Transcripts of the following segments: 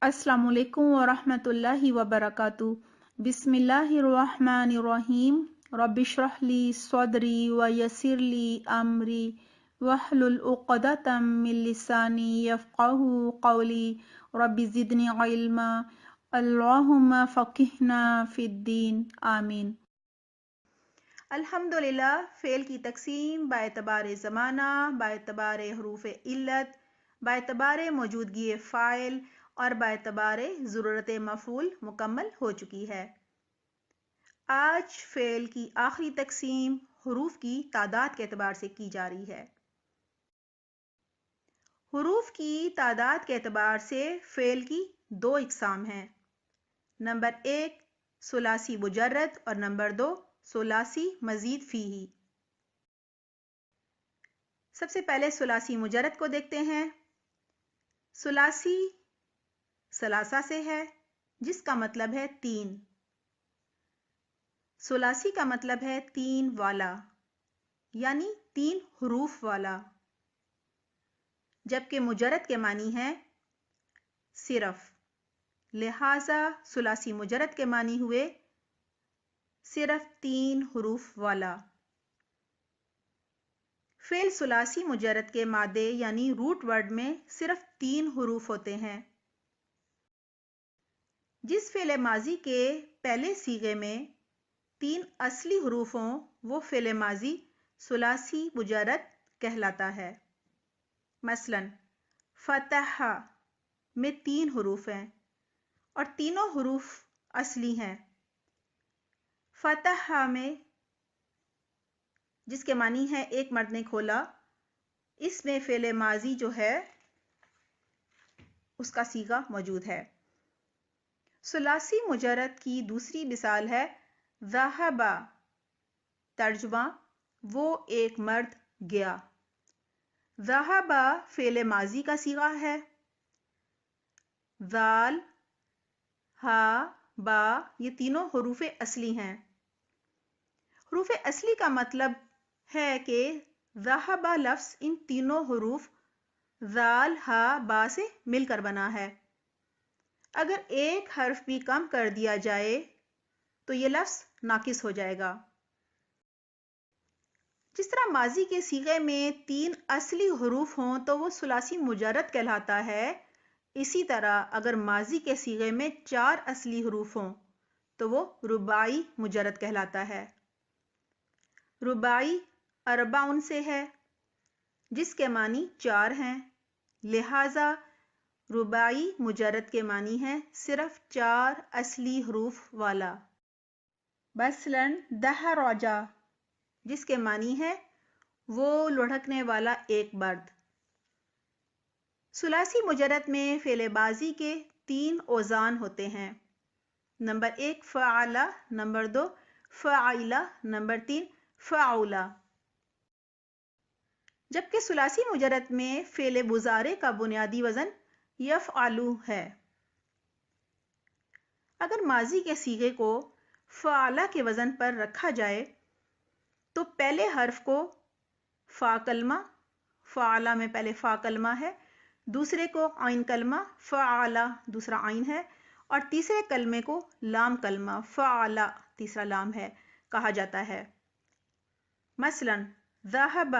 السلام علیکم ورحمۃ اللہ وبرکاتہ۔ بسم اللہ الرحمن الرحیم۔ رب اشرح لی صدری ویسر لی امری واحلل عقدۃ من لسانی یفقہوا قولی رب زدنی علما اللہم فقہنا فی الدین آمین۔ الحمدللہ فعل کی تقسیم با اعتبار زمانہ، با اعتبار حروف علت، با اعتبار موجودگی فاعل اور با اعتبار ضرورت مفعول مکمل ہو چکی ہے۔ آج فعل کی آخری تقسیم حروف کی تعداد کے اعتبار سے کی جا رہی ہے۔ حروف کی تعداد کے اعتبار سے فعل کی دو اقسام ہیں۔ نمبر 1 ثلاثی مجرد اور نمبر 2 ثلاثی مزید فیہ۔ سب سے پہلے ثلاثی مجرد کو دیکھتے ہیں۔ ثلاثی ثلاثہ سے ہے جس کا مطلب ہے 3۔ ثلاثی کا مطلب ہے 3 والا، یعنی 3 حروف والا، جبکہ مجرد کے معنی ہے صرف، لہذا ثلاثی مجرد کے معنی ہوئے صرف 3 حروف والا۔ فعل ثلاثی مجرد کے مادے یعنی روٹ ورڈ میں صرف 3 حروف ہوتے ہیں۔ جس فعل ماضی کے پہلے صیغے میں 3 اصلی حروف ہوں وہ فعل ماضی ثلاثی مجرد کہلاتا ہے۔ مثلا فتح میں 3 حروف ہیں اور تینوں حروف اصلی ہیں۔ فتح میں جس کے معنی ہے ایک مرد نے کھولا، اس میں فعل ماضی جو ہے اس کا صیغہ موجود ہے۔ ثلاثی مجرد کی دوسری مثال ہے ذہب، ترجمہ وہ ایک مرد گیا۔ ذہب فعل ماضی کا صیغہ ہے۔ ذال، ہا، با یہ تینوں حروف اصلی ہیں۔ حروف اصلی کا مطلب ہے کہ ذہب لفظ ان تینوں حروف ذال، ہا، با سے مل کر بنا ہے۔ اگر ایک حرف بھی کم کر دیا جائے تو یہ لفظ ناقص ہو جائے گا۔ جس طرح ماضی کے صیغے میں 3 اصلی حروف ہوں تو وہ ثلاثی مجرد کہلاتا ہے، اسی طرح اگر ماضی کے صیغے میں 4 اصلی حروف ہوں تو وہ رباعی مجرد کہلاتا ہے۔ رباعی اربعن سے ہے جس کے معنی 4 ہیں، لہذا رباعی مجرد کے معنی ہے صرف 4 اصلی حروف والا۔ مثلا دحرج جس کے معنی ہے وہ لڑھکنے والا ایک مرد۔ ثلاثی مجرد میں فعل ماضی کے 3 اوزان ہوتے ہیں۔ نمبر 1 فعل، نمبر 2 فعل، نمبر 3 فعل۔ جبکہ ثلاثی مجرد میں فعل مضارع کا بنیادی وزن یفعل ہے۔ اگر ماضی کے صیغے کو فعل کے وزن پر رکھا جائے تو پہلے حرف کو فا کلمہ، فعل میں پہلے فا کلمہ ہے، دوسرے کو عین کلمہ فعل دوسرا عین ہے، اور تیسرے کلمے کو لام کلمہ فعل تیسرا لام ہے کہا جاتا ہے۔ مثلا ذہب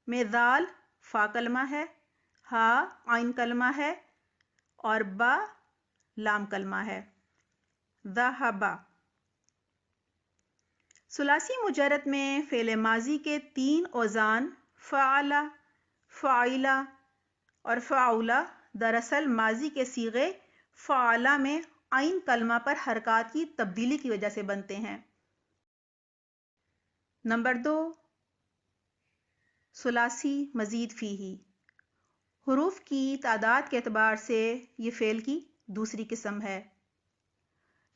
میں ذال فا کلمہ ہے، ہا عین کلمہ ہے اور با لام کلمہ ہے۔ ذہب۔ ثلاثی مجرد میں فعل ماضی کے 3 اوزان فعل، فعل اور فعل دراصل ماضی کے صیغے فعل میں عین کلمہ پر حرکات کی تبدیلی کی وجہ سے بنتے ہیں۔ نمبر 2 ثلاثی مزید فیہ۔ حروف کی تعداد کے اعتبار سے یہ فعل کی دوسری قسم ہے۔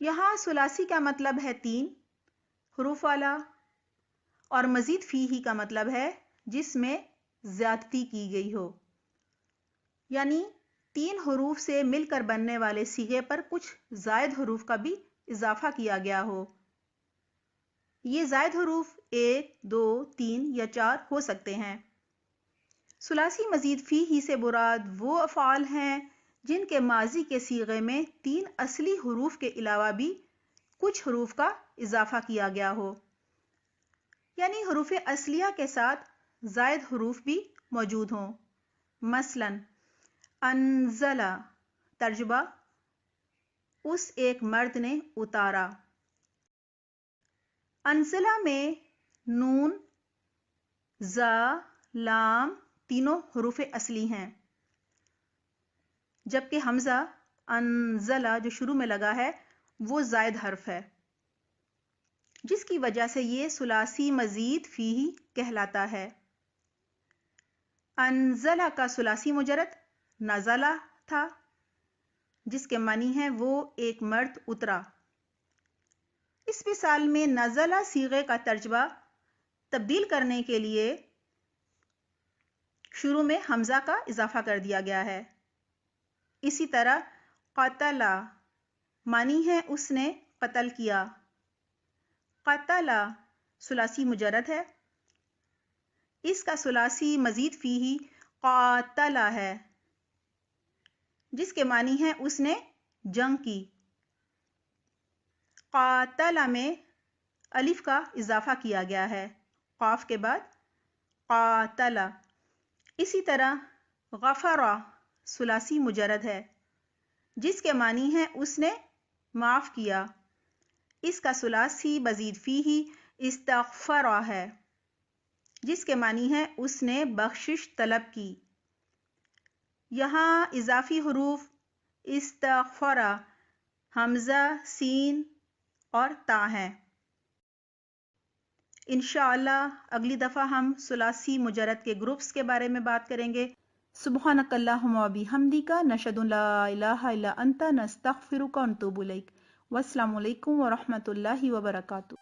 یہاں ثلاثی کا مطلب ہے 3 حروف والا اور مزید فیہ کا مطلب ہے جس میں زیادتی کی گئی ہو، یعنی 3 حروف سے مل کر بننے والے صیغے پر کچھ زائد حروف کا بھی اضافہ کیا گیا ہو۔ یہ زائد حروف 1، 2، 3 یا 4 ہو سکتے ہیں۔ ثلاثی مزید فیہ سے مراد وہ افعال ہیں جن کے ماضی کے صیغے میں 3 اصلی حروف کے علاوہ بھی کچھ حروف کا اضافہ کیا گیا ہو، یعنی حروف اصلیہ کے ساتھ زائد حروف بھی موجود ہوں۔ مثلا انزلہ، ترجمہ اس ایک مرد نے اتارا۔ انزلہ میں نون، زا، لام تینوں حروف اصلی ہیں، جبکہ حمزہ انزلہ جو شروع میں لگا ہے وہ زائد حرف ہے، جس کی وجہ سے یہ ثلاثی مزید فیہ کہلاتا ہے۔ انزلہ کا ثلاثی مجرد نزلہ تھا، جس کے معنی ہے وہ ایک مرد اترا۔ اس مثال میں نزلہ صیغے کا ترجمہ تبدیل کرنے کے لیے شروع میں حمزہ کا اضافہ کر دیا گیا ہے۔ اسی طرح قتلہ معنی ہے اس نے قتل کیا۔ قتلہ ثلاثی مجرد ہے، اس کا ثلاثی مزید فیہ قاتلہ ہے، جس کے معنی ہے اس نے جنگ کی۔ قاتلہ میں الف کا اضافہ کیا گیا ہے قاف کے بعد، قاتلہ۔ اسی طرح غفرہ ثلاثی مجرد ہے، جس کے معنی ہے اس نے معاف کیا، اس کا ثلاثی مزید فیہ استغفرہ ہے، جس کے معنی ہے اس نے بخشش طلب کی۔ یہاں اضافی حروف استغفرہ، حمزہ، سین اور تا ہیں۔ انشاءاللہ اگلی دفعہ ہم ثلاثی مجرد کے گروپس کے بارے میں بات کریں گے۔ سبحانک اللہم و بحمدک، نشہد ان لا الہ الا انت، نستغفرک و نتوب الیک۔ والسلام علیکم ورحمۃ اللہ وبرکاتہ۔